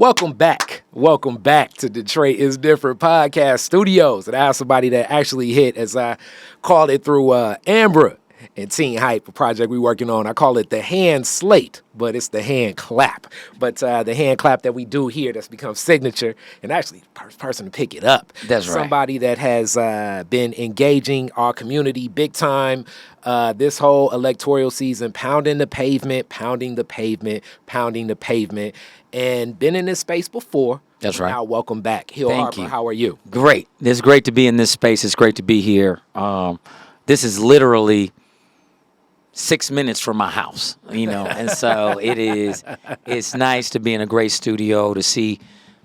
Welcome back. Welcome back to Detroit is Different Podcast Studios. And I have somebody that actually hit, as I called it through Ambra and Teen Hype, a project we're working on. I call it the hand slate, but it's the hand clap. But the hand clap that we do here that's become signature, and actually first person to pick it up. That's right. Somebody that has been engaging our community big time this whole electoral season, pounding the pavement, and been in this space before. That's right. Now, welcome back. Hill Thank Harper, you. how are you? Great. It's great to be in this space. It's great to be here. This is literally 6 minutes from my house, and so it's nice to be in a great studio, to see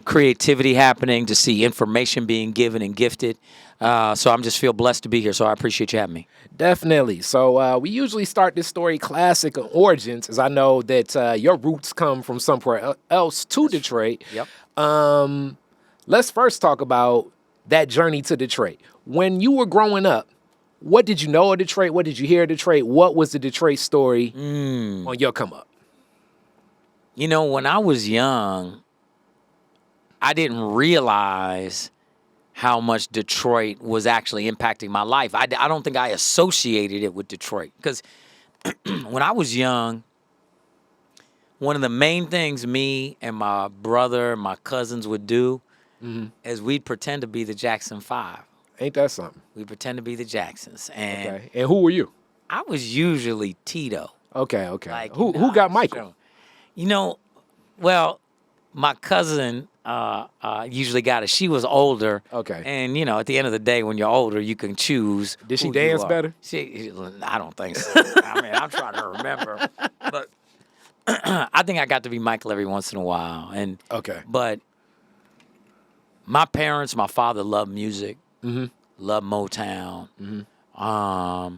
creativity happening, to see information being given and gifted. So I'm just feel blessed to be here. So I appreciate you having me. Definitely. So we usually start this story classic of origins, as I know that your roots come from somewhere else to Detroit. Yep. Let's first talk about that journey to Detroit. When you were growing up, what did you know of Detroit? What did you hear of Detroit? What was the Detroit story on your come up? When I was young, I didn't realize how much Detroit was actually impacting my life. I don't think I associated it with Detroit, because when I was young, one of the main things me and my brother and my cousins would do is we'd pretend to be the Jackson 5. Ain't that something? We pretend to be the Jacksons. And And who were you? I was usually Tito. Okay. Like, who got Michael? Well, my cousin usually got it. She was older. Okay. And, at the end of the day, when you're older, you can choose. Did she dance better? I don't think so. I'm trying to remember. But I think I got to be Michael every once in a while. But my parents, my father loved music, loved Motown. And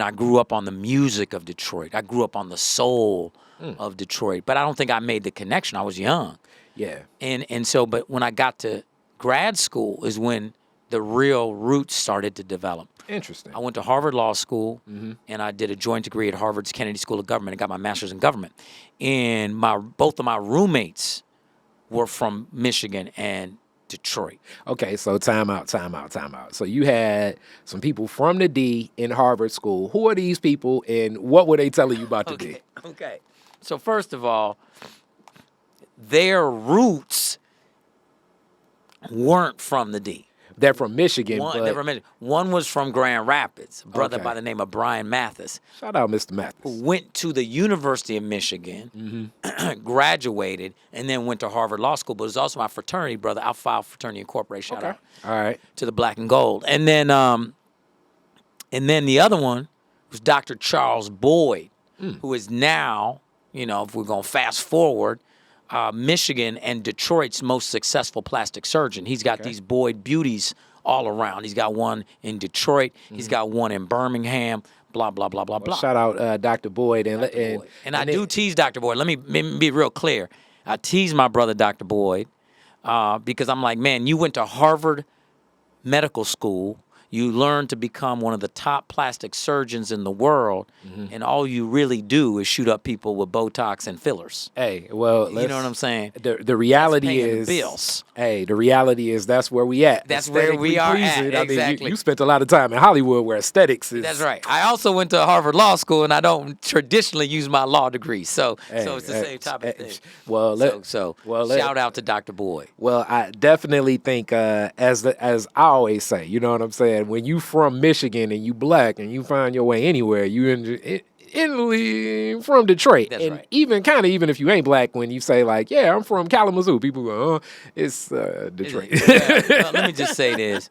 I grew up on the music of Detroit. I grew up on the soul of Detroit. But I don't think I made the connection. I was young. Yeah. But when I got to grad school is when the real roots started to develop. Interesting. I went to Harvard Law School, and I did a joint degree at Harvard's Kennedy School of Government and got my master's in government. And both of my roommates were from Michigan and Detroit. Okay, so time out. So you had some people from the D in Harvard School. Who are these people, and what were they telling you about the D? Okay. So first of all, their roots weren't from the D. They're from Michigan. One was from Grand Rapids, a brother by the name of Brian Mathis. Shout out, Mr. Mathis. Who went to the University of Michigan, graduated, and then went to Harvard Law School. But it was also my fraternity brother, Alpha Phi Fraternity Incorporated. Shout out. All right. To the Black and Gold. And then the other one was Dr. Charles Boyd, who is now, if we're going to fast forward, Michigan and Detroit's most successful plastic surgeon. He's got these Boyd beauties all around. He's got one in Detroit. He's got one in Birmingham. Blah blah blah blah blah. Shout out Dr. Boyd and I do tease Dr. Boyd. Let me be real clear. I tease my brother Dr. Boyd because I'm like, man, you went to Harvard Medical School. You learn to become one of the top plastic surgeons in the world, and all you really do is shoot up people with Botox and fillers. Hey, well, you know what I'm saying? The reality is, the bills. Hey, the reality is that's where we at. That's where we are at. Exactly. You spent a lot of time in Hollywood where aesthetics is. That's right. I also went to Harvard Law School, and I don't traditionally use my law degree, so it's the same type of thing. Shout out to Dr. Boyd. Well, I definitely think, as I always say, you know what I'm saying. When you from Michigan and you black and you find your way anywhere, you instantly from Detroit. That's and right. even if you ain't black, when you say like, yeah, I'm from Kalamazoo, people go, it's Detroit. Well, let me just say this.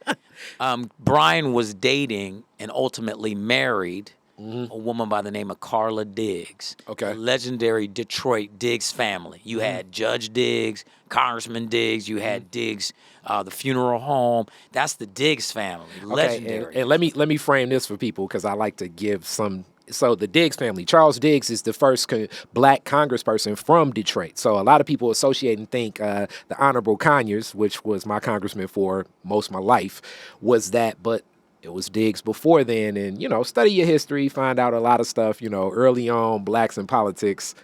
Brian was dating and ultimately married a woman by the name of Carla Diggs. Okay. The legendary Detroit Diggs family. You had Judge Diggs, Congressman Diggs, you had Diggs, the funeral home. That's the Diggs family. Legendary. Okay, and let me frame this for people, because I like to give some. So the Diggs family, Charles Diggs is the first black congressperson from Detroit. So a lot of people associate and think the Honorable Conyers, which was my congressman for most of my life, was that, but it was Diggs before then. And, study your history, find out a lot of stuff, early on, blacks in politics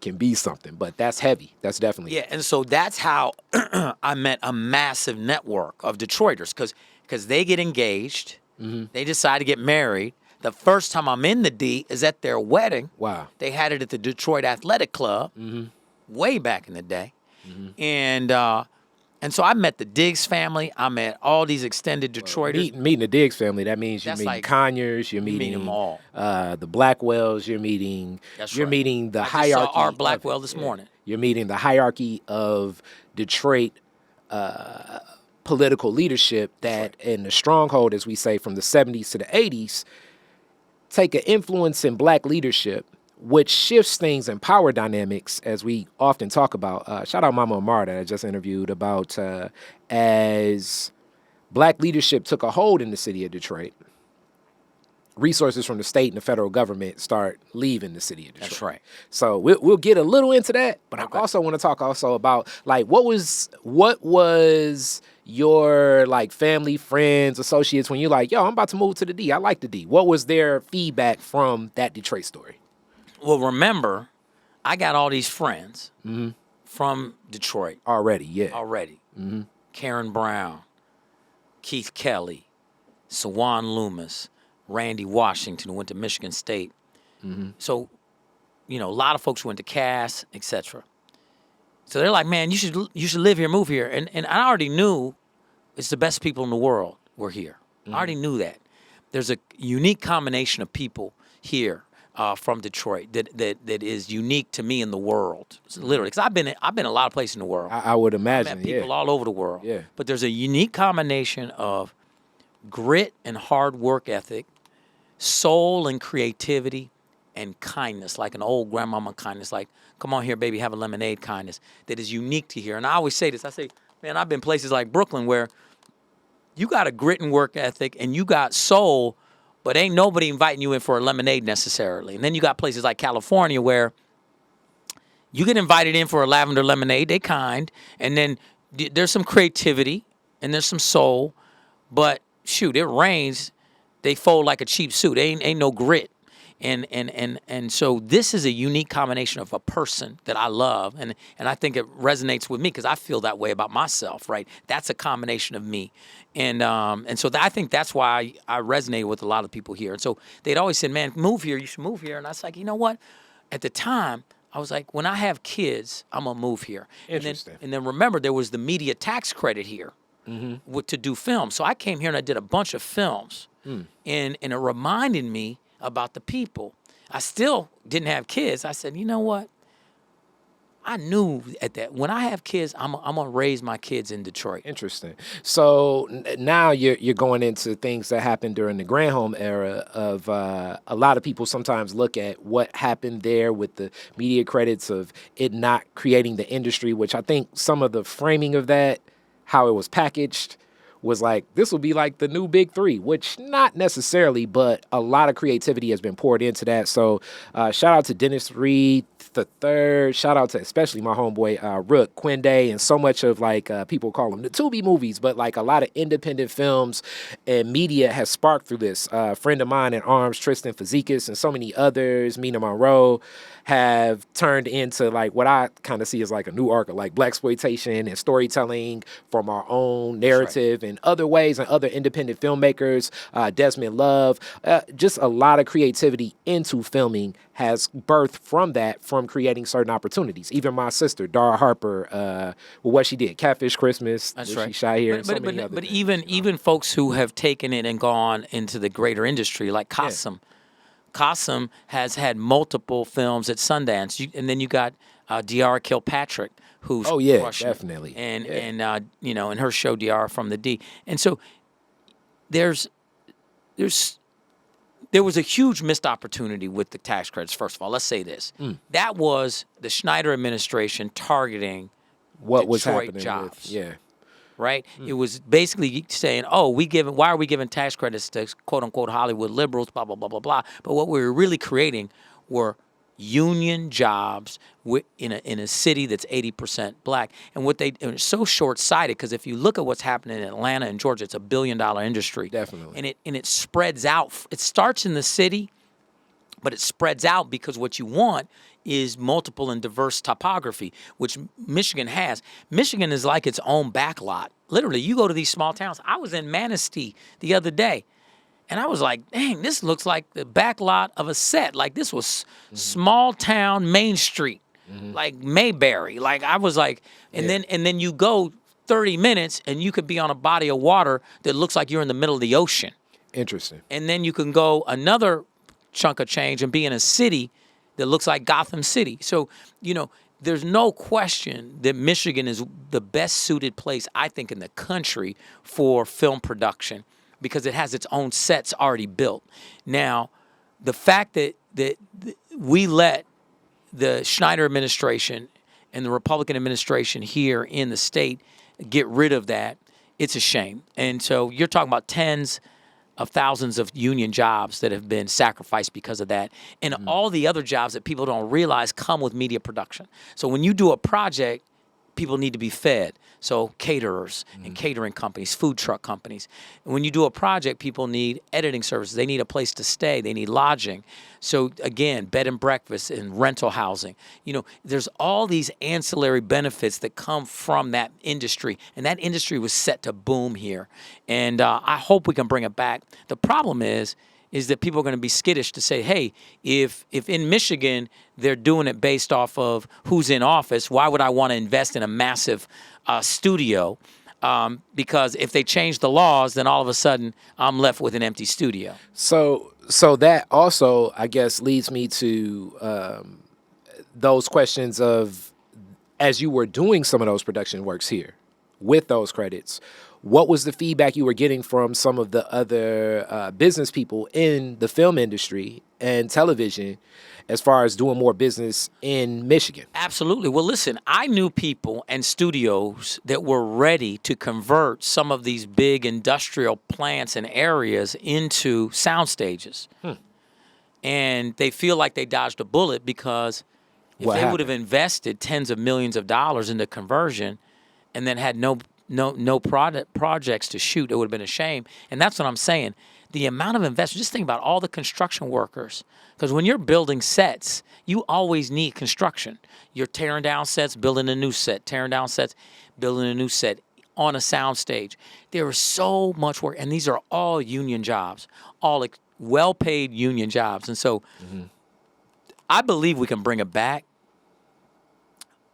can be something. But that's heavy. That's definitely Yeah, and so that's how I met a massive network of Detroiters because they get engaged, they decide to get married. The first time I'm in the D is at their wedding. Wow. They had it at the Detroit Athletic Club way back in the day. And so I met the Diggs family. I met all these extended Detroiters. Meeting the Diggs family, that means you're That's meeting like- Conyers, you're meet meeting them all. The Blackwells, you're meeting That's you're right. meeting the I just hierarchy. saw Art of Blackwell it. this Yeah. morning. You're meeting the hierarchy of Detroit political leadership that in the stronghold, as we say, from the 70s to the 80s, take an influence in black leadership, which shifts things in power dynamics, as we often talk about. Shout out Mama Amar that I just interviewed about as black leadership took a hold in the city of Detroit. Resources from the state and the federal government start leaving the city of Detroit. That's right. So we'll get a little into that, but I also want to talk also about like what was your like family, friends, associates when you're like, yo, I'm about to move to the D. I like the D. What was their feedback from that Detroit story? Well, remember, I got all these friends from Detroit Already, yeah. already. Karen Brown, Keith Kelly, Sawan Loomis, Randy Washington, who went to Michigan State. So, a lot of folks went to Cass, etc. So they're like, man, you should live here, move here. And I already knew it's the best people in the world were here. I already knew that. There's a unique combination of people here from Detroit that is unique to me in the world. Literally, because I've been a lot of places in the world. I would imagine, Met people all over the world. Yeah. But there's a unique combination of grit and hard work ethic, soul and creativity, and kindness, like an old grandmama kindness, like, come on here, baby, have a lemonade kindness, that is unique to here. And I always say this, I say, man, I've been places like Brooklyn where you got a grit and work ethic and you got soul, but ain't nobody inviting you in for a lemonade necessarily. And then you got places like California where you get invited in for a lavender lemonade, they kind, and then there's some creativity and there's some soul, but shoot, it rains, they fold like a cheap suit. Ain't no grit. And so this is a unique combination of a person that I love, and I think it resonates with me because I feel that way about myself, right? That's a combination of me, and so I think that's why I resonated with a lot of people here. And so they'd always said, "Man, move here. You should move here." And I was like, you know what? At the time, I was like, when I have kids, I'm gonna move here. Interesting. And then remember, there was the media tax credit here to do films. So I came here and I did a bunch of films, and it reminded me about the people. I still didn't have kids. I said, you know what? I knew at that when I have kids, I'm gonna raise my kids in Detroit. Interesting. So now you're going into things that happened during the Granholm era of a lot of people sometimes look at what happened there with the media credits of it not creating the industry, which I think some of the framing of that, how it was packaged, was like, this will be like the new big three, which not necessarily, but a lot of creativity has been poured into that. So shout out to Dennis Reed the third. Shout out to especially my homeboy Rook Quinde, and so much of like people call them the Tubi movies, but like a lot of independent films and media has sparked through this. A friend of mine in Arms, Tristan Fazikis, and so many others, Mina Monroe, have turned into like what I kind of see as like a new arc of like blaxploitation and storytelling from our own narrative and other ways, and other independent filmmakers, Desmond Love, just a lot of creativity into filming has birthed from that, from creating certain opportunities. Even my sister, Dara Harper, what she did, Catfish Christmas, That's she right. shot here, and so many other But things, even even folks who have taken it and gone into the greater industry, like Qasim. Qasim has had multiple films at Sundance, and then you got Diara Kilpatrick, who's crushing it. Definitely, and in her show Diara from the D, and so there was a huge missed opportunity with the tax credits. First of all, let's say this: that was the Schneider administration targeting what was Detroit happening jobs. with, Right? It was basically saying, oh, why are we giving tax credits to quote unquote Hollywood liberals, blah, blah, blah, blah, blah. But what we were really creating were union jobs in a city that's 80% black. And it's so short-sighted, because if you look at what's happening in Atlanta and Georgia, it's $1 billion industry. Definitely. And it spreads out. It starts in the city, but it spreads out because what you want is multiple and diverse topography, which Michigan has. Michigan is like its own backlot. Literally, you go to these small towns. I was in Manistee the other day, and I was like, dang, this looks like the backlot of a set. Like, this was small town Main Street, like Mayberry. Like, I was like, and then you go 30 minutes, and you could be on a body of water that looks like you're in the middle of the ocean. Interesting. And then you can go another chunk of change and be in a city that looks like Gotham City. So, there's no question that Michigan is the best suited place, I think, in the country for film production because it has its own sets already built. Now, the fact that we let the Schneider administration and the Republican administration here in the state get rid of that, it's a shame. And so you're talking about tens of thousands of union jobs that have been sacrificed because of that. And all the other jobs that people don't realize come with media production. So when you do a project, people need to be fed. So caterers and catering companies, food truck companies. And when you do a project, people need editing services. They need a place to stay. They need lodging. So again, bed and breakfast and rental housing. There's all these ancillary benefits that come from that industry. And that industry was set to boom here. And I hope we can bring it back. The problem is that people are going to be skittish to say, hey, if in Michigan they're doing it based off of who's in office, why would I want to invest in a massive studio? Because if they change the laws, then all of a sudden I'm left with an empty studio. So that also, I guess, leads me to those questions of, as you were doing some of those production works here with those credits, what was the feedback you were getting from some of the other business people in the film industry and television as far as doing more business in Michigan? Absolutely. Well, listen, I knew people and studios that were ready to convert some of these big industrial plants and areas into sound stages. And they feel like they dodged a bullet because if they would have invested tens of millions of dollars into conversion and then had no projects to shoot, it would have been a shame. And that's what I'm saying. The amount of investment, just think about all the construction workers. Because when you're building sets, you always need construction. You're tearing down sets, building a new set, tearing down sets, building a new set on a sound stage. There is so much work. And these are all union jobs, all well-paid union jobs. And so I believe we can bring it back.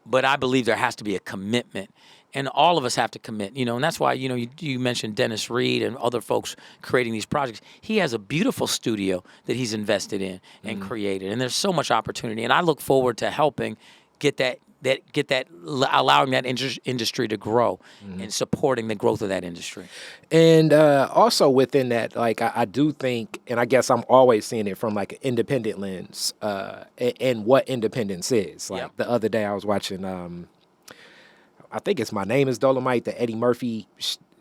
But I believe there has to be a commitment. And all of us have to commit, and that's why, you mentioned Dennis Reed and other folks creating these projects. He has a beautiful studio that he's invested in and created. And there's so much opportunity. And I look forward to helping get that, allowing that industry to grow and supporting the growth of that industry. And also within that, like, I do think, and I guess I'm always seeing it from like an independent lens and what independence is. Like the other day I was watching, I think it's My Name is Dolomite, that Eddie Murphy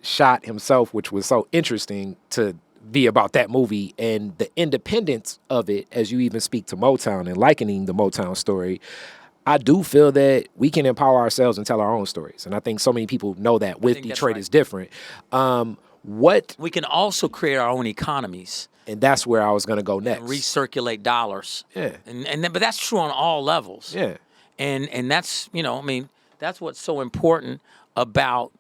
shot himself, which was so interesting to be about that movie and the independence of it, as you even speak to Motown and likening the Motown story. I do feel that we can empower ourselves and tell our own stories. And I think so many people know that with Detroit is different. We can also create our own economies. And that's where I was going to go next. And recirculate dollars. Yeah. But that's true on all levels. Yeah. And that's, that's what's so important about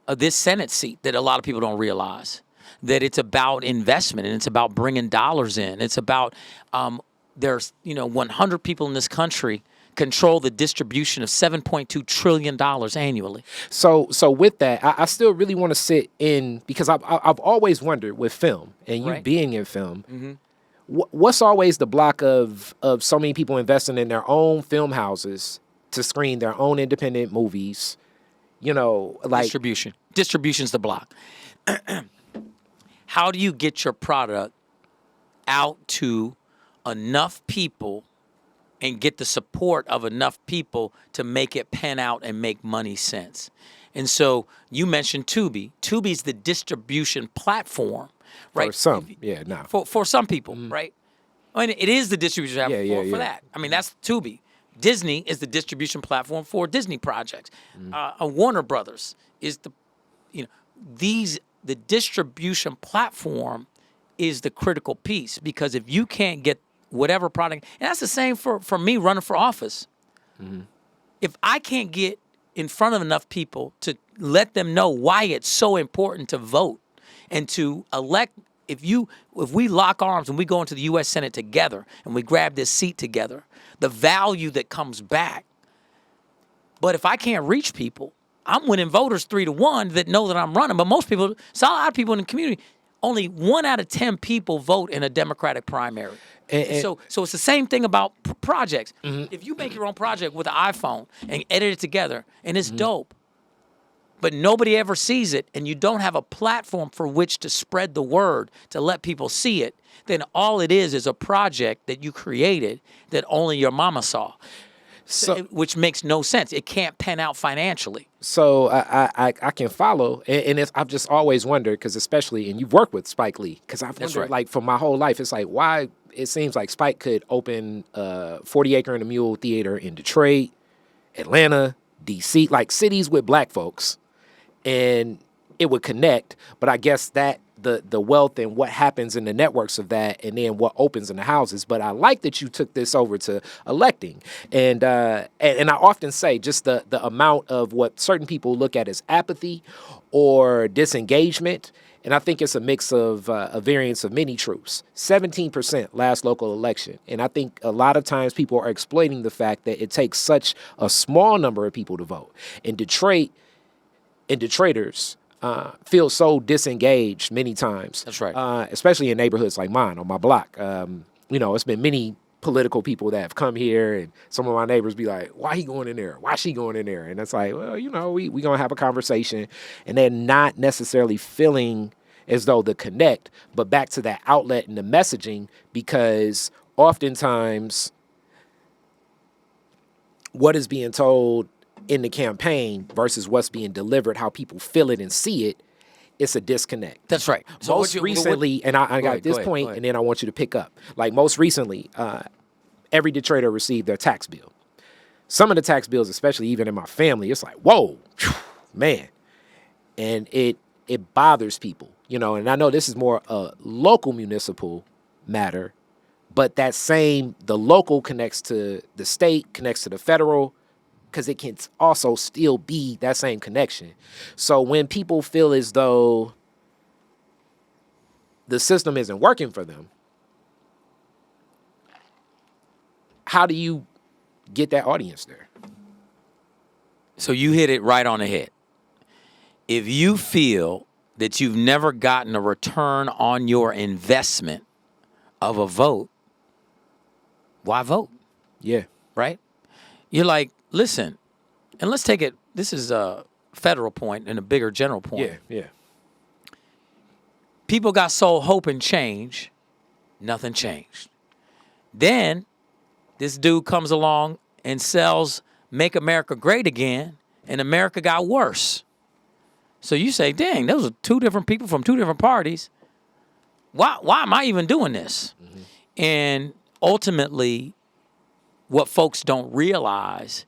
this Senate seat that a lot of people don't realize. That it's about investment and it's about bringing dollars in. It's about there's 100 people in this country control the distribution of $7.2 trillion annually. So with that, I still really want to sit in, because I've always wondered with film and you being in film, what's always the block of so many people investing in their own film houses to screen their own independent movies, like distribution. Distribution's the block. How do you get your product out to enough people and get the support of enough people to make it pan out and make money sense? And so you mentioned Tubi. Tubi's the distribution platform, right? For some, For some people, right? I mean, it is the distribution platform for that. I mean, that's Tubi. Disney is the distribution platform for Disney projects. Warner Brothers is the distribution platform is the critical piece, because if you can't get whatever product. And that's the same for me running for office. If I can't get in front of enough people to let them know why it's so important to vote and to elect, if we lock arms and we go into the U.S. Senate together and we grab this seat together, the value that comes back. But if I can't reach people, I'm winning voters 3-1 that know that I'm running. But most people, so a lot of people in the community, only 1 out of 10 people vote in a Democratic primary. So it's the same thing about projects. If you make your own project with an iPhone and edit it together, and it's dope, but nobody ever sees it, and you don't have a platform for which to spread the word to let people see it, then all it is a project that you created that only your mama saw. So, which makes no sense. It can't pan out financially. So I can follow, and I've just always wondered, because especially, and you've worked with Spike Lee, because I've wondered, like, for my whole life, it's like, why it seems like Spike could open a 40 Acre and a Mule theater in Detroit, Atlanta, D.C., like cities with black folks, and it would connect. But I guess that the wealth and what happens in the networks of that, and then what opens in the houses. But I like that you took this over to electing, and I often say just the amount of what certain people look at as apathy or disengagement, and I think it's a mix of a variance of many truths. 17% last local election, and I think a lot of times people are exploiting the fact that it takes such a small number of people to vote. In Detroit, and Detroiters feel so disengaged many times. That's right. Especially in neighborhoods like mine on my block. It's been many political people that have come here, and some of my neighbors be like, why he going in there? Why she going in there? And it's like, well, we going to have a conversation, and they're not necessarily feeling as though the connect, but back to that outlet and the messaging, because oftentimes what is being told in the campaign versus what's being delivered, how people feel it and see it, it's a disconnect. That's right. So most recently, and I got this point, and then I want you to pick up. Like most recently, every Detroiter received their tax bill. Some of the tax bills, especially even in my family, it's like, whoa, man. And it bothers people, and I know this is more a local municipal matter, but the local connects to the state, connects to the federal, because it can also still be that same connection. So when people feel as though the system isn't working for them, how do you get that audience there? So you hit it right on the head. If you feel that you've never gotten a return on your investment of a vote, why vote? Yeah. Right? You're like, listen, and let's take it, this is a federal point and a bigger general point. Yeah. People got sold hope and change. Nothing changed. Then this dude comes along and sells Make America Great Again, and America got worse. So you say, dang, those are two different people from two different parties. Why am I even doing this? Mm-hmm. And ultimately, what folks don't realize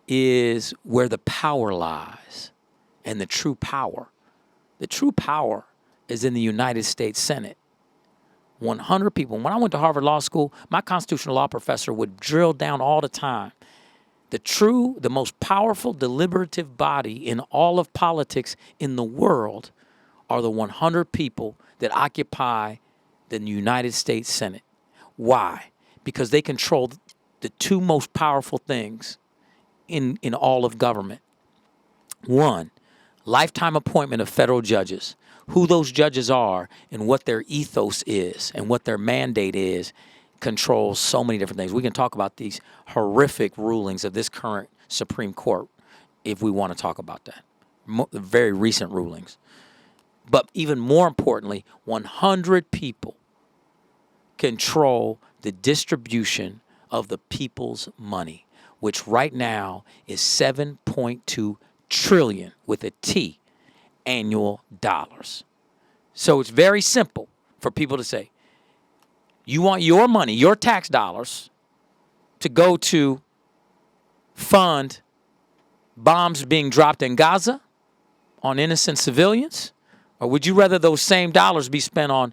is where the power lies, and the true power. The true power is in the United States Senate. 100 people. When I went to Harvard Law School, my constitutional law professor would drill down all the time. The most powerful deliberative body in all of politics in the world are the 100 people that occupy the United States Senate. Why? Because they control the two most powerful things in all of government. One, lifetime appointment of federal judges. Who those judges are and what their ethos is and what their mandate is controls so many different things. We can talk about these horrific rulings of this current Supreme Court if we want to talk about that. Very recent rulings. But even more importantly, 100 people control the distribution of the people's money, which right now is $7.2 trillion with a T annual dollars. So it's very simple for people to say, you want your money, your tax dollars, to go to fund bombs being dropped in Gaza on innocent civilians? Or would you rather those same dollars be spent on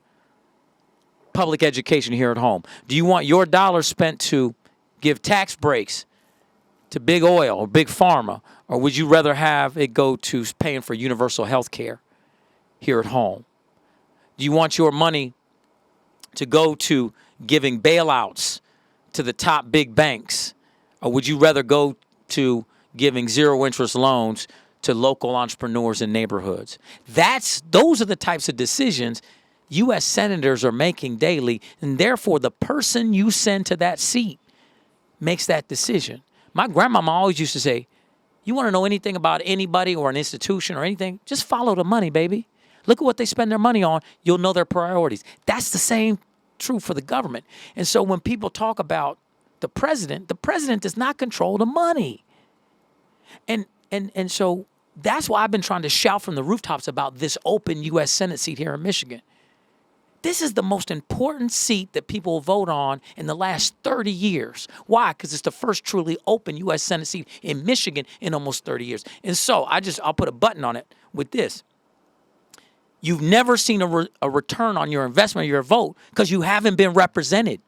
public education here at home? Do you want your dollars spent to give tax breaks to big oil or big pharma? Or would you rather have it go to paying for universal health care here at home? Do you want your money to go to giving bailouts to the top big banks? Or would you rather go to giving zero interest loans to local entrepreneurs in neighborhoods? Those are the types of decisions U.S. senators are making daily, and therefore the person you send to that seat makes that decision. My grandmama always used to say, you want to know anything about anybody or an institution or anything, just follow the money, baby. Look at what they spend their money on. You'll know their priorities. That's the same true for the government. And so when people talk about the president does not control the money. And so that's why I've been trying to shout from the rooftops about this open U.S. Senate seat here in Michigan. This is the most important seat that people will vote on in the last 30 years. Why? Because it's the first truly open U.S. Senate seat in Michigan in almost 30 years. And so I'll put a button on it with this. You've never seen a return on your investment or your vote because you haven't been represented.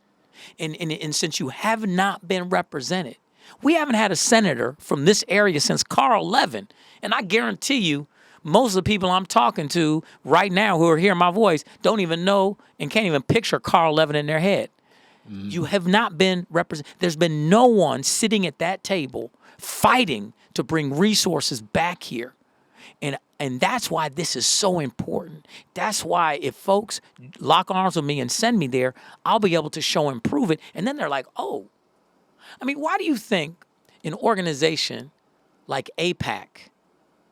And since you have not been represented, we haven't had a senator from this area since Carl Levin. And I guarantee you, most of the people I'm talking to right now who are hearing my voice don't even know and can't even picture Carl Levin in their head. Mm-hmm. You have not been represented. There's been no one sitting at that table fighting to bring resources back here. And that's why this is so important. That's why if folks lock arms with me and send me there, I'll be able to show and prove it. And then they're like, oh. I mean, why do you think an organization like AIPAC,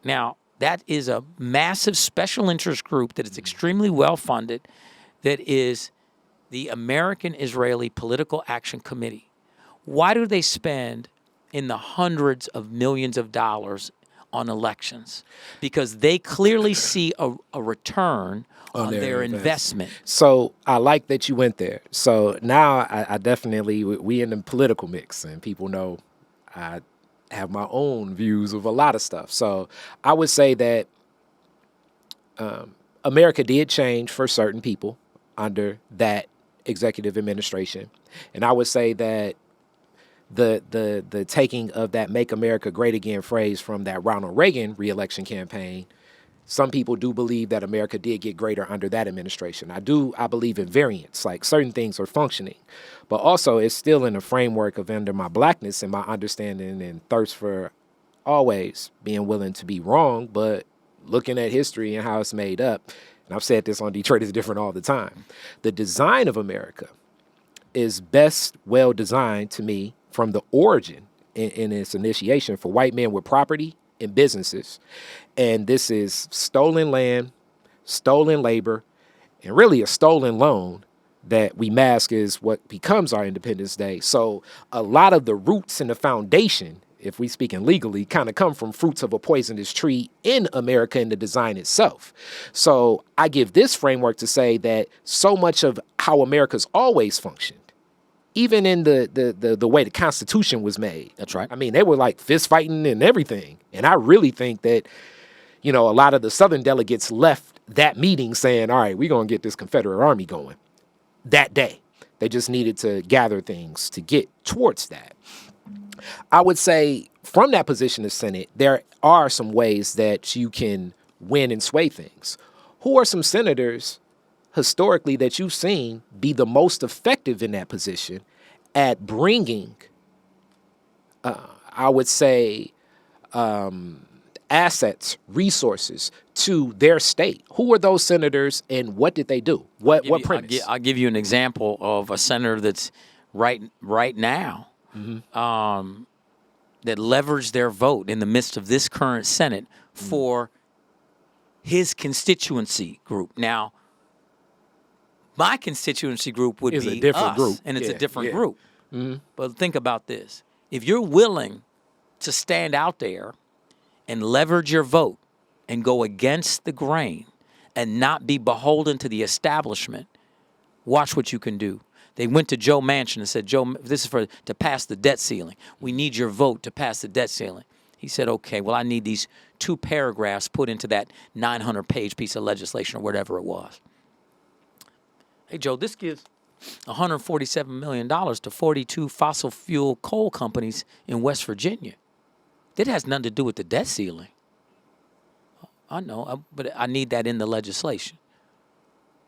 now, that is a massive special interest group that is extremely well funded, that is the American Israeli Political Action Committee. Why do they spend in the hundreds of millions of dollars on elections? Because they clearly see a return on their investment. So I like that you went there. So now I definitely, we in the political mix, and people know I have my own views of a lot of stuff. So I would say that America did change for certain people under that executive administration. And I would say that the taking of that Make America Great Again phrase from that Ronald Reagan reelection campaign, some people do believe that America did get greater under that administration. I believe in variance, like certain things are functioning, but also it's still in the framework of under my blackness and my understanding and thirst for always being willing to be wrong, but looking at history and how it's made up. And I've said this on Detroit is Different all the time. The design of America is best well designed to me from the origin in its initiation for white men with property and businesses. And this is stolen land, stolen labor, and really a stolen loan that we mask as what becomes our Independence Day. So a lot of the roots and the foundation, if we speaking legally, kind of come from fruits of a poisonous tree in America and the design itself. So I give this framework to say that so much of how America's always functioned, even in the way the Constitution was made. That's right. I mean, they were like fist fighting and everything. And I really think that, a lot of the Southern delegates left that meeting saying, all right, we're going to get this Confederate Army going that day. They just needed to gather things to get towards that. I would say from that position of Senate, there are some ways that you can win and sway things. Who are some senators historically that you've seen be the most effective in that position at bringing, I would say, assets, resources to their state? Who are those senators and what did they do? What premise? I'll give you an example of a senator that's right now that leveraged their vote in the midst of this current Senate for his constituency group. Now, my constituency group would be a different group, and it's a different group. Mm-hmm. But think about this. If you're willing to stand out there and leverage your vote and go against the grain and not be beholden to the establishment, watch what you can do. They went to Joe Manchin and said, Joe, this is to pass the debt ceiling. We need your vote to pass the debt ceiling. He said, okay, well, I need these 2 paragraphs put into that 900-page piece of legislation or whatever it was. Hey, Joe, this gives $147 million to 42 fossil fuel coal companies in West Virginia. That has nothing to do with the debt ceiling. I know, but I need that in the legislation.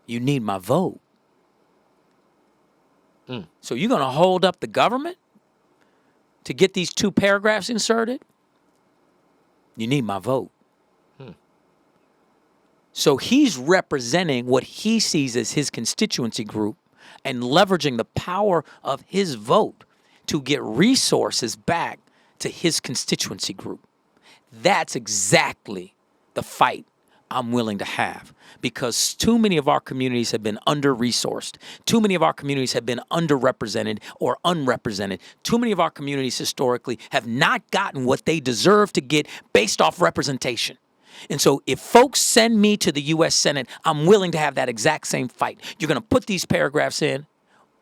You need my vote. So you're going to hold up the government to get these 2 paragraphs inserted? You need my vote. So he's representing what he sees as his constituency group and leveraging the power of his vote to get resources back to his constituency group. That's exactly the fight I'm willing to have, because too many of our communities have been under-resourced. Too many of our communities have been underrepresented or unrepresented. Too many of our communities historically have not gotten what they deserve to get based off representation. And so if folks send me to the U.S. Senate, I'm willing to have that exact same fight. You're going to put these paragraphs in,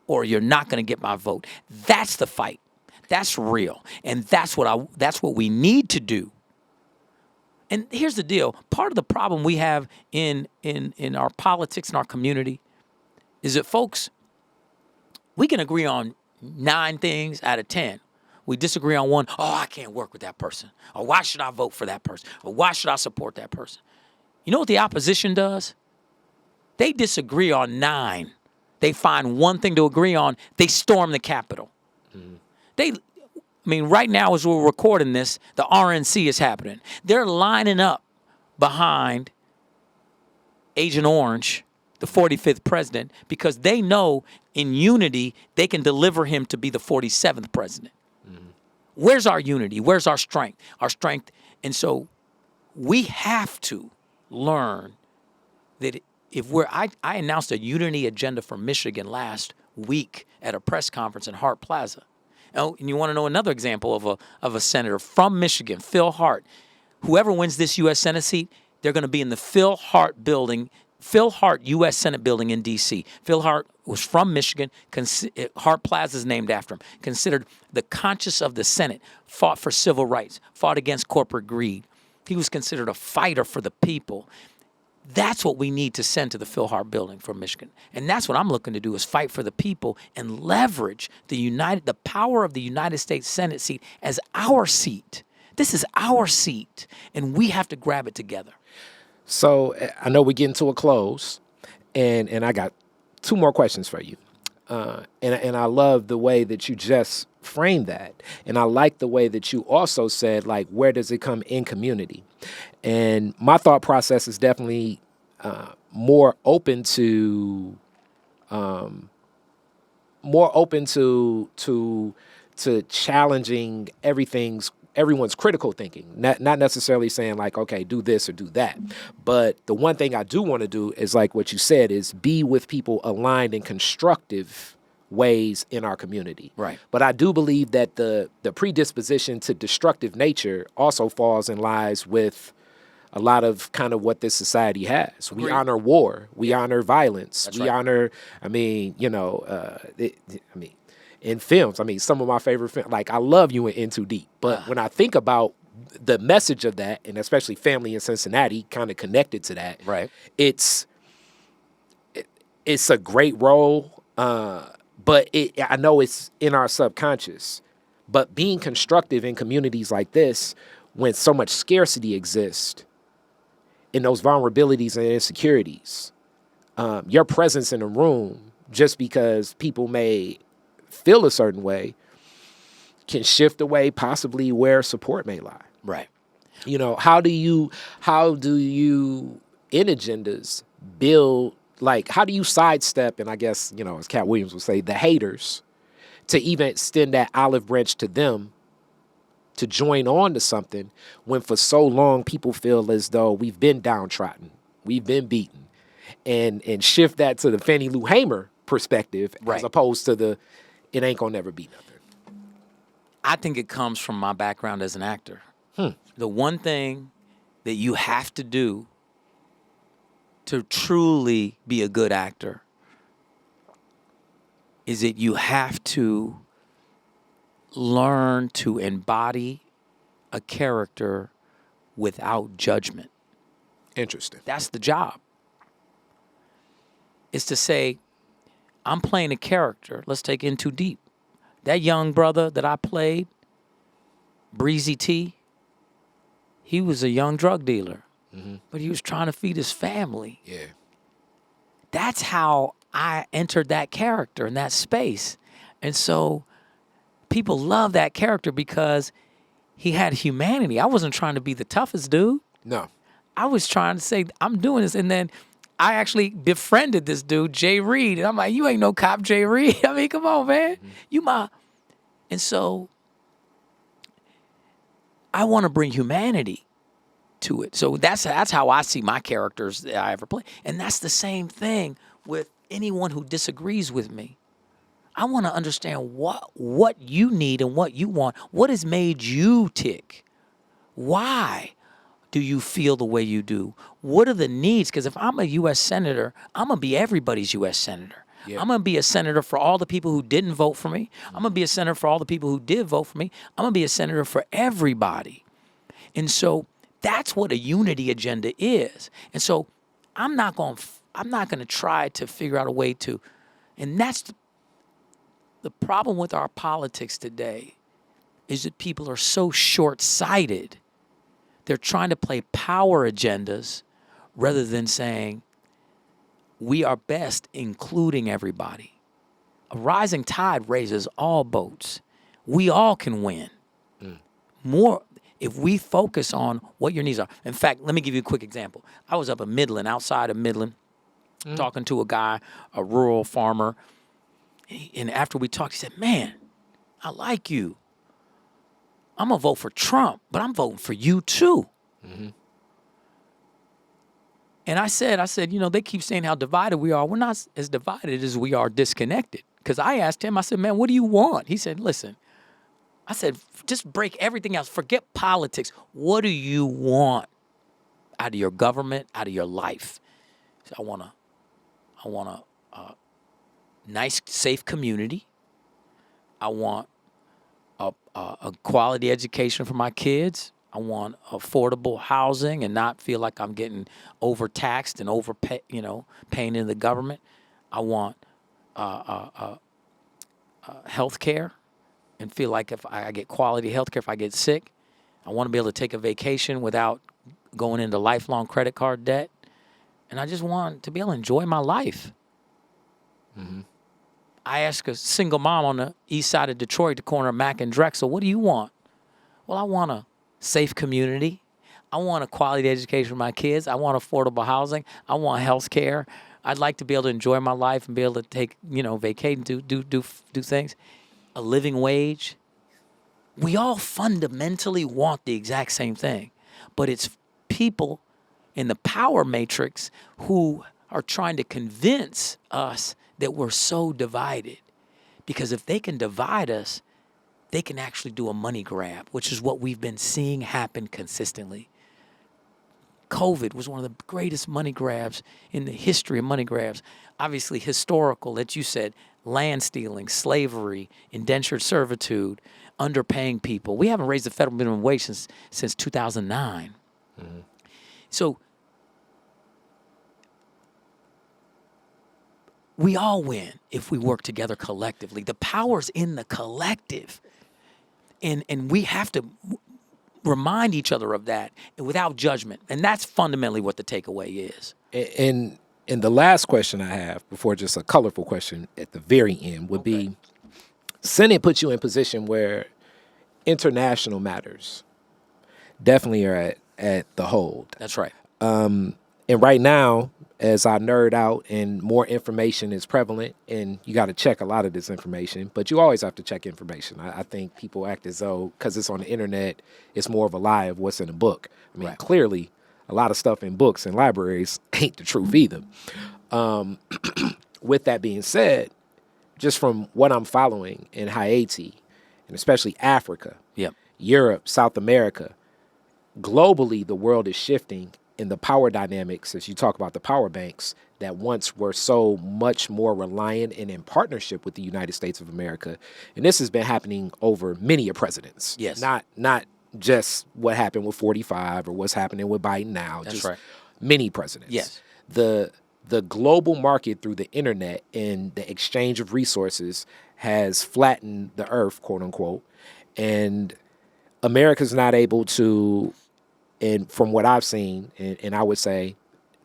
or you're not going to get my vote. That's the fight. That's real. And that's what we need to do. And here's the deal. Part of the problem we have in our politics and our community is that, folks, we can agree on 9 things out of 10. We disagree on one. Oh, I can't work with that person. Or why should I vote for that person? Or why should I support that person? You know what the opposition does? They disagree on 9. They find one thing to agree on. They storm the Capitol. Right now as we're recording this, the RNC is happening. They're lining up behind Agent Orange, the 45th president, because they know in unity they can deliver him to be the 47th president. Where's our unity? Where's our strength? And so we have to learn that I announced a unity agenda for Michigan last week at a press conference in Hart Plaza. Oh, and you want to know another example of a senator from Michigan, Phil Hart. Whoever wins this U.S. Senate seat, they're going to be in the Phil Hart U.S. Senate building in D.C. Phil Hart was from Michigan. Hart Plaza is named after him. Considered the conscience of the Senate, fought for civil rights, fought against corporate greed. He was considered a fighter for the people. That's what we need to send to the Phil Hart building from Michigan. And that's what I'm looking to do, is fight for the people and leverage the power of the United States Senate seat as our seat. This is our seat, and we have to grab it together. So I know we're getting to a close, and I got 2 more questions for you. And I love the way that you just framed that. And I like the way that you also said, like, where does it come in community? And my thought process is definitely more open to challenging everyone's critical thinking, not necessarily saying like, okay, do this or do that. But the one thing I do want to do is, like what you said, is be with people aligned in constructive ways in our community. Right. But I do believe that the predisposition to destructive nature also falls and lies with a lot of kind of what this society has. Agreed. We honor war. We honor violence. That's we right. honor, in films, some of my favorite films, like I love you in Too Deep. But when I think about the message of that, and especially Family in Cincinnati kind of connected to that, right? It's a great role, but I know it's in our subconscious. But being constructive in communities like this, when so much scarcity exists, in those vulnerabilities and insecurities, your presence in a room, just because people may feel a certain way, can shift away possibly where support may lie. Right. How do you in agendas build, like, how do you sidestep, and I guess, as Cat Williams would say, the haters, to even extend that olive branch to them to join on to something when for so long people feel as though we've been downtrodden, we've been beaten, and shift that to the Fannie Lou Hamer perspective, right, as opposed to it ain't gonna never be nothing. I think it comes from my background as an actor. The one thing that you have to do to truly be a good actor is that you have to learn to embody a character without judgment. Interesting. That's the job. It's to say, I'm playing a character. Let's take In Too Deep. That young brother that I played, Breezy T, he was a young drug dealer, but he was trying to feed his family. Yeah. That's how I entered that character in that space. And so people love that character because he had humanity. I wasn't trying to be the toughest dude. No. I was trying to say, I'm doing this. And then I actually befriended this dude, Jay Reed. And I'm like, you ain't no cop, Jay Reed. I mean, come on, man. You my... And so I want to bring humanity to it. So that's how I see my characters that I ever play. And that's the same thing with anyone who disagrees with me. I want to understand what you need and what you want. What has made you tick? Why do you feel the way you do? What are the needs? Because if I'm a U.S. Senator, I'm going to be everybody's U.S. Senator. Yeah. I'm going to be a senator for all the people who didn't vote for me. I'm going to be a senator for all the people who did vote for me. I'm going to be a senator for everybody. And so that's what a unity agenda is. And so I'm not going to try to figure out a way to, and that's the problem with our politics today is that people are so short-sighted. They're trying to play power agendas rather than saying, we are best including everybody. A rising tide raises all boats. We all can win. More if we focus on what your needs are. In fact, let me give you a quick example. I was up in Midland, outside of Midland, talking to a guy, a rural farmer. And after we talked, he said, man, I like you. I'm going to vote for Trump, but I'm voting for you too. And I said, they keep saying how divided we are. We're not as divided as we are disconnected. Because I asked him, I said, man, what do you want? He said, listen, I said, just break everything else. Forget politics. What do you want out of your government, out of your life? So I want a nice, safe community. I want a quality education for my kids. I want affordable housing and not feel like I'm getting overtaxed and paying in the government. I want health care and feel like if I get quality health care if I get sick. I want to be able to take a vacation without going into lifelong credit card debt. And I just want to be able to enjoy my life. I asked a single mom on the east side of Detroit, the corner of Mack and Drexel, what do you want? Well, I want a safe community. I want a quality education for my kids. I want affordable housing. I want health care. I'd like to be able to enjoy my life and be able to take, vacate and do things. A living wage. We all fundamentally want the exact same thing, but it's people in the power matrix who are trying to convince us that we're so divided. Because if they can divide us, they can actually do a money grab, which is what we've been seeing happen consistently. COVID was one of the greatest money grabs in the history of money grabs. Obviously historical, that you said, land stealing, slavery, indentured servitude, underpaying people. We haven't raised the federal minimum wage since 2009. So we all win if we work together collectively. The power's in the collective. And we have to remind each other of that without judgment. And that's fundamentally what the takeaway is. And the last question I have, before just a colorful question at the very end, would be, Senate puts you in position where international matters definitely are at the hold. That's right. And right now, as I nerd out and more information is prevalent, and you got to check a lot of this information, but you always have to check information. I think people act as though, because it's on the internet, it's more of a lie of what's in a book. I mean, clearly, a lot of stuff in books and libraries ain't the truth either. With that being said, just from what I'm following in Haiti, and especially Africa, Europe, South America, globally, the world is shifting in the power dynamics, as you talk about the power banks that once were so much more reliant and in partnership with the United States of America. And this has been happening over many presidents. Yes. Not just what happened with 45 or what's happening with Biden now. That's just right. many presidents. Yes. The the global market through the internet and the exchange of resources has flattened the earth, quote unquote, and America's not able to, and from what I've seen, and I would say,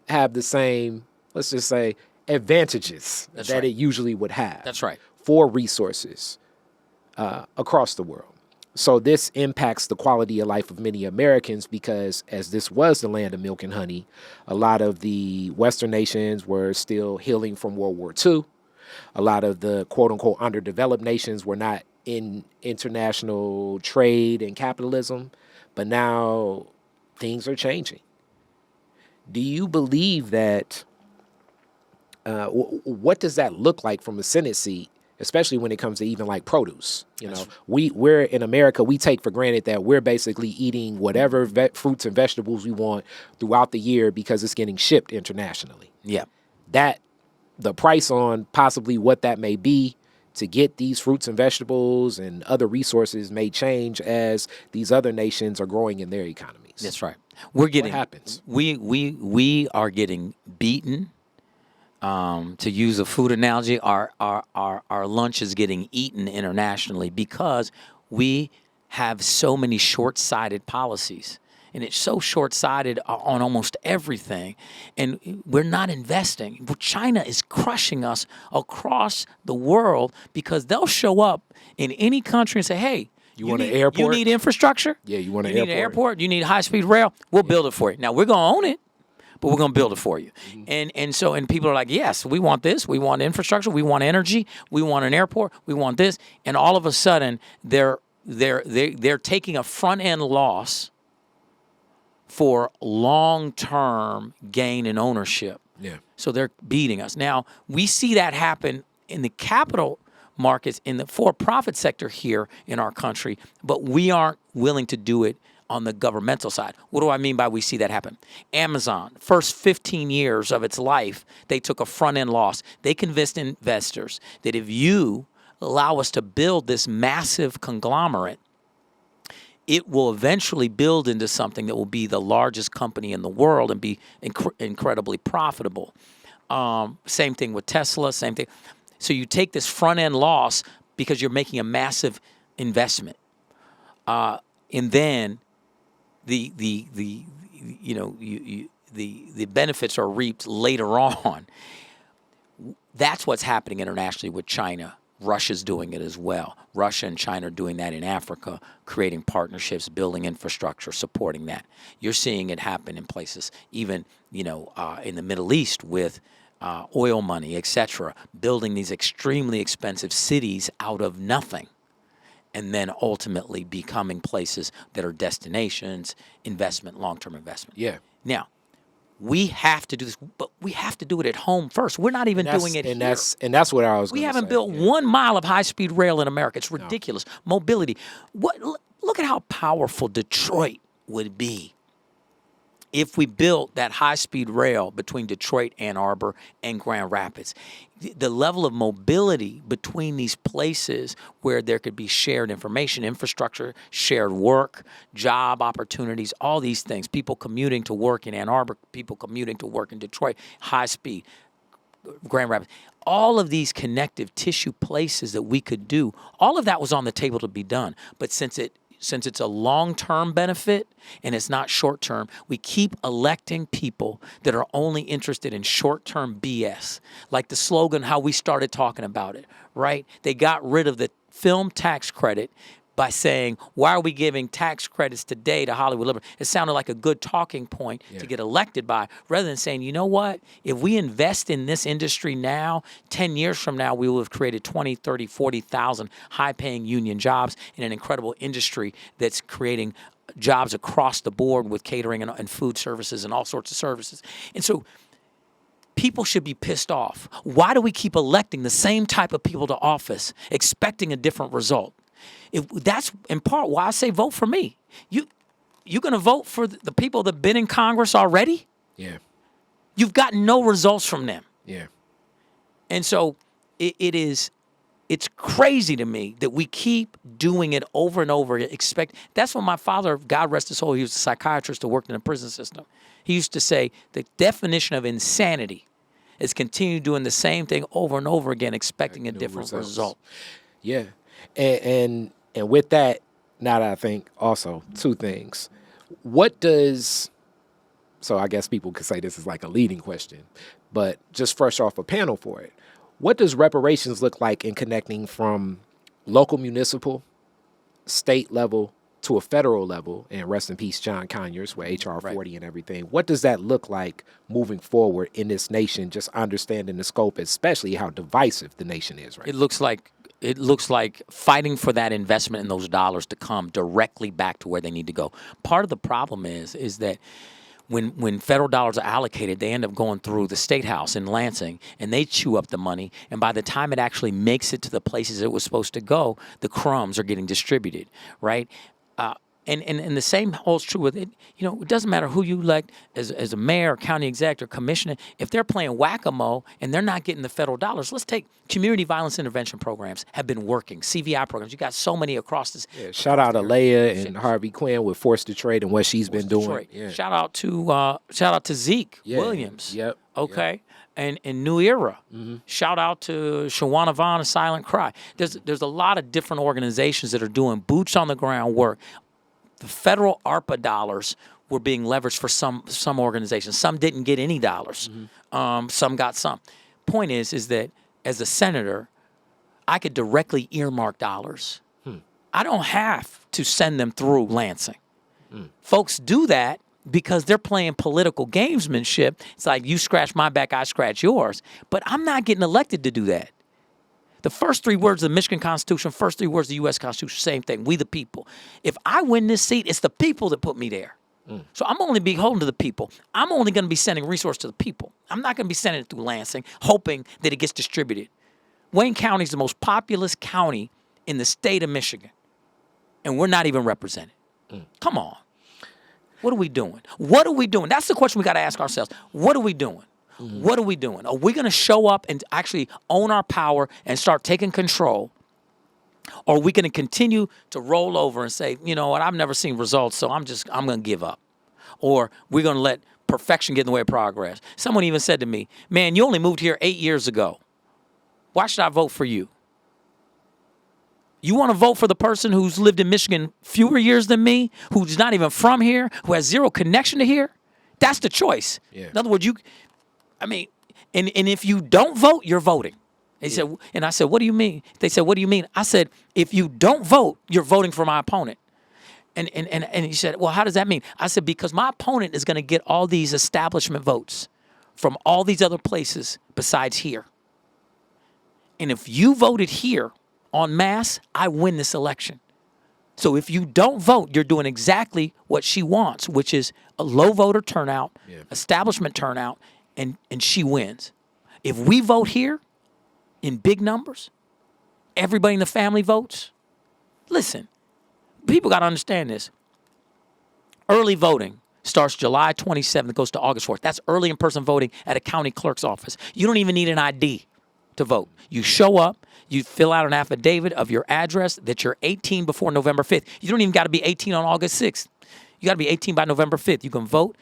have the same, let's just say, advantages That's that right. it usually would have. That's right. For resources across the world. So this impacts the quality of life of many Americans because as this was the land of milk and honey, a lot of the Western nations were still healing from World War II. A lot of the quote unquote underdeveloped nations were not in international trade and capitalism, but now things are changing. Do you believe that, what does that look like from a Senate seat, especially when it comes to even like produce? You know, we're in America, we take for granted that we're basically eating whatever fruits and vegetables we want throughout the year because it's getting shipped internationally. Yeah. That the price on possibly what that may be to get these fruits and vegetables and other resources may change as these other nations are growing in their economies. That's right. We're getting, what happens? We are getting beaten. To use a food analogy, our lunch is getting eaten internationally because we have so many short-sighted policies. And it's so short-sighted on almost everything. And we're not investing. China is crushing us across the world because they'll show up in any country and say, hey, You want an airport? You need infrastructure? Yeah, you want an You need an airport? You need high-speed rail? We'll build it for you. Now, we're going to own it, but we're going to build it for you. Mm-hmm. And people are like, yes, we want this. We want infrastructure. We want energy. We want an airport. We want this. And all of a sudden, they're taking a front-end loss for long-term gain and ownership. Yeah. So they're beating us. Now, we see that happen in the capital markets, in the for-profit sector here in our country, but we aren't willing to do it on the governmental side. What do I mean by we see that happen? Amazon, first 15 years of its life, they took a front-end loss. They convinced investors that if you allow us to build this massive conglomerate, it will eventually build into something that will be the largest company in the world and be incredibly profitable. Same thing with Tesla, same thing. So you take this front-end loss because you're making a massive investment. And then the benefits are reaped later on. That's what's happening internationally with China. Russia's doing it as well. Russia and China are doing that in Africa, creating partnerships, building infrastructure, supporting that. You're seeing it happen in places, even in the Middle East with oil money, etc., building these extremely expensive cities out of nothing, and then ultimately becoming places that are destinations, investment, long-term investment. Yeah. Now, we have to do this, but we have to do it at home first. We're not even doing it here. And that's what I was going to say. We haven't built 1 mile of high-speed rail in America. It's ridiculous. No. Mobility. Look at how powerful Detroit would be if we built that high-speed rail between Detroit, Ann Arbor, and Grand Rapids. The level of mobility between these places where there could be shared information, infrastructure, shared work, job opportunities, all these things, people commuting to work in Ann Arbor, people commuting to work in Detroit, high-speed, Grand Rapids. All of these connective tissue places that we could do, all of that was on the table to be done. But since it's a long-term benefit and it's not short-term, we keep electing people that are only interested in short-term BS. Like the slogan, how we started talking about it, right? They got rid of the film tax credit by saying, why are we giving tax credits today to Hollywood liberals? It sounded like a good talking point to get elected by, rather than saying, you know what? If we invest in this industry now, 10 years from now, we will have created 20, 30, 40,000 high-paying union jobs in an incredible industry that's creating jobs across the board with catering and food services and all sorts of services. And so people should be pissed off. Why do we keep electing the same type of people to office, expecting a different result? That's in part why I say vote for me. You going to vote for the people that have been in Congress already? Yeah. You've gotten no results from them. Yeah. And so it's crazy to me that we keep doing it over and over. That's what my father, God rest his soul, he was a psychiatrist who worked in the prison system. He used to say the definition of insanity is continue doing the same thing over and over again, expecting a New different results. result. Yeah, and with that, now that I think also two things. What does so I guess people could say this is like a leading question, but just fresh off a panel for it, what does reparations look like in connecting from local municipal, state level to a federal level, and rest in peace, John Conyers, with HR 40 and everything. What does that look like moving forward in this nation, just understanding the scope, especially how divisive the nation is right now? It looks like fighting for that investment in those dollars to come directly back to where they need to go. Part of the problem is that when federal dollars are allocated, they end up going through the State House in Lansing, and they chew up the money. And by the time it actually makes it to the places it was supposed to go, the crumbs are getting distributed, right? And the same holds true with it. It doesn't matter who you elect as a mayor, county executive, or commissioner. If they're playing whack-a-mole and they're not getting the federal dollars, let's take community violence intervention programs have been working. CVI programs, you got so many across this. Yeah, shout out to Leia and Harvey Quinn with Force Detroit and what she's been doing. Yeah. Shout out to Zeke Williams. Yep. Okay. Yep. And New Era. Mm-hmm. Shout out to Shawana Vaughn and Silent Cry. There's a lot of different organizations that are doing boots on the ground work. The federal ARPA dollars were being leveraged for some organizations. Some didn't get any dollars. Mm-hmm. Some got some. Point is that as a senator, I could directly earmark dollars. I don't have to send them through Lansing. Folks do that because they're playing political gamesmanship. It's like you scratch my back, I scratch yours. But I'm not getting elected to do that. The first three words of the Michigan Constitution, first three words of the U.S. Constitution, same thing. We the people. If I win this seat, it's the people that put me there. So I'm only beholden to the people. I'm only going to be sending resources to the people. I'm not going to be sending it through Lansing, hoping that it gets distributed. Wayne County is the most populous county in the state of Michigan, and we're not even represented. Come on. What are we doing? What are we doing? That's the question we got to ask ourselves. What are we doing? What are we doing? Are we going to show up and actually own our power and start taking control? Or are we going to continue to roll over and say, you know what, I've never seen results, so I'm going to give up? Or we're going to let perfection get in the way of progress? Someone even said to me, man, you only moved here 8 years ago. Why should I vote for you? You want to vote for the person who's lived in Michigan fewer years than me, who's not even from here, who has zero connection to here? That's the choice. Yeah. In other words, and if you don't vote, you're voting. They said, and I said, what do you mean? They said, what do you mean? I said, if you don't vote, you're voting for my opponent. And he said, well, how does that mean? I said, because my opponent is going to get all these establishment votes from all these other places besides here. And if you voted here en masse, I win this election. So if you don't vote, you're doing exactly what she wants, which is a low voter turnout, establishment turnout, and she wins. If we vote here in big numbers, everybody in the family votes. Listen, people got to understand this. Early voting starts July 27th, goes to August 4th. That's early in-person voting at a county clerk's office. You don't even need an ID to vote. You show up, you fill out an affidavit of your address that you're 18 before November 5th. You don't even got to be 18 on August 6th. You got to be 18 by November 5th. You can vote,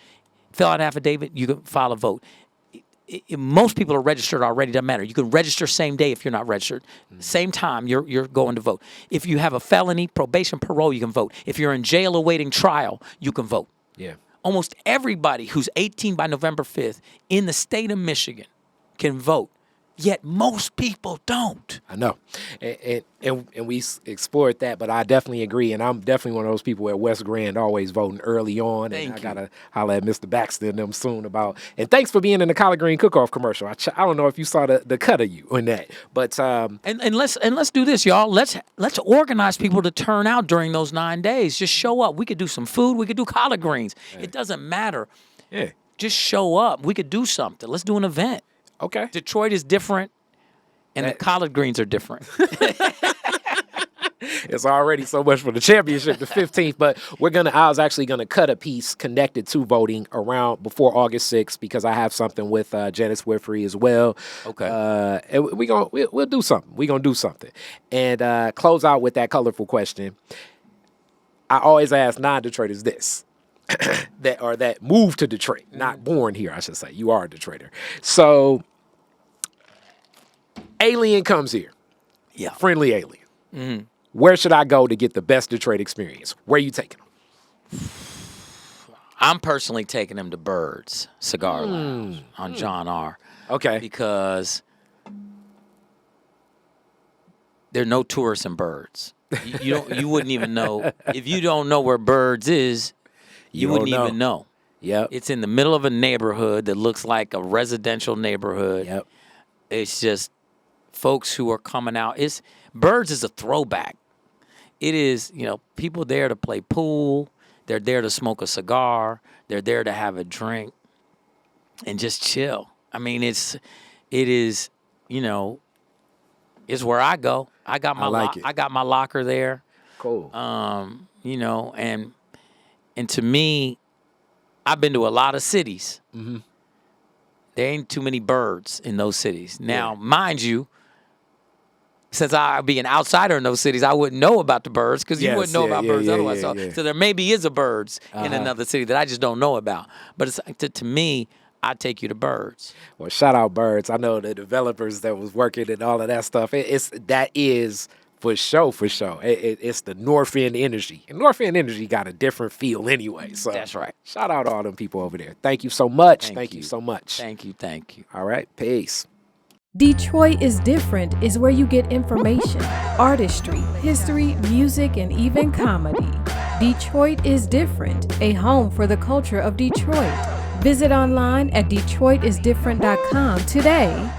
fill out an affidavit, you can file a vote. Most people are registered already. Doesn't matter. You can register same day if you're not registered. Same time you're going to vote. If you have a felony, probation, parole, you can vote. If you're in jail awaiting trial, you can vote. Yeah. Almost everybody who's 18 by November 5th in the state of Michigan can vote. Yet most people don't. I know. And we explored that, but I definitely agree. And I'm definitely one of those people at West Grand always voting early on. Thank and you. I got to holler at Mr. Baxter and them soon about. And thanks for being in the collard green cook-off commercial. I don't know if you saw the cut of you on that. But and let's do this, y'all. Let's organize people to turn out during those 9 days. Just show up. We could do some food. We could do collard greens. It doesn't matter. Yeah. Just show up. We could do something. Let's do an event. Okay. Detroit is different, and the collard greens are different. It's already so much for the championship, the 15th. But I was actually gonna cut a piece connected to voting around before August 6th because I have something with Janice Winfrey as well. Okay. And we'll do something. We're gonna do something, and close out with that colorful question. I always ask non-Detroiters this. that moved to Detroit, not born here, I should say. You are a Detroiter. So Alien comes here. Yeah. Friendly alien. Where should I go to get the best Detroit experience? Where you taking them? I'm personally taking them to Birds Cigar Lounge on John R. Okay. Because there are no tourists in Birds. You wouldn't even know. If you don't know where Birds is, you wouldn't even know. Yep. It's in the middle of a neighborhood that looks like a residential neighborhood. Yep. It's just folks who are coming out. Birds is a throwback. It is, people there to play pool. They're there to smoke a cigar. They're there to have a drink and just chill. I mean, it is, it's where I go. I got my locker there. Cool. And to me, I've been to a lot of cities. Mm-hmm. There ain't too many birds in those cities. Now, mind you, since I be an outsider in those cities, I wouldn't know about the birds because you wouldn't know about birds otherwise. So there maybe is a birds in another city that I just don't know about. But it's, to me, I take you to Birds. Well, shout out Birds. I know the developers that was working and all of that stuff. That is for sure. It's the North End energy. And North End energy got a different feel anyway. So that's right. Shout out to all them people over there. Thank you so much. Thank you so much. Thank you. All right. Peace. Detroit is Different is where you get information, artistry, history, music, and even comedy. Detroit is Different, a home for the culture of Detroit. Visit online at DetroitisDifferent.com today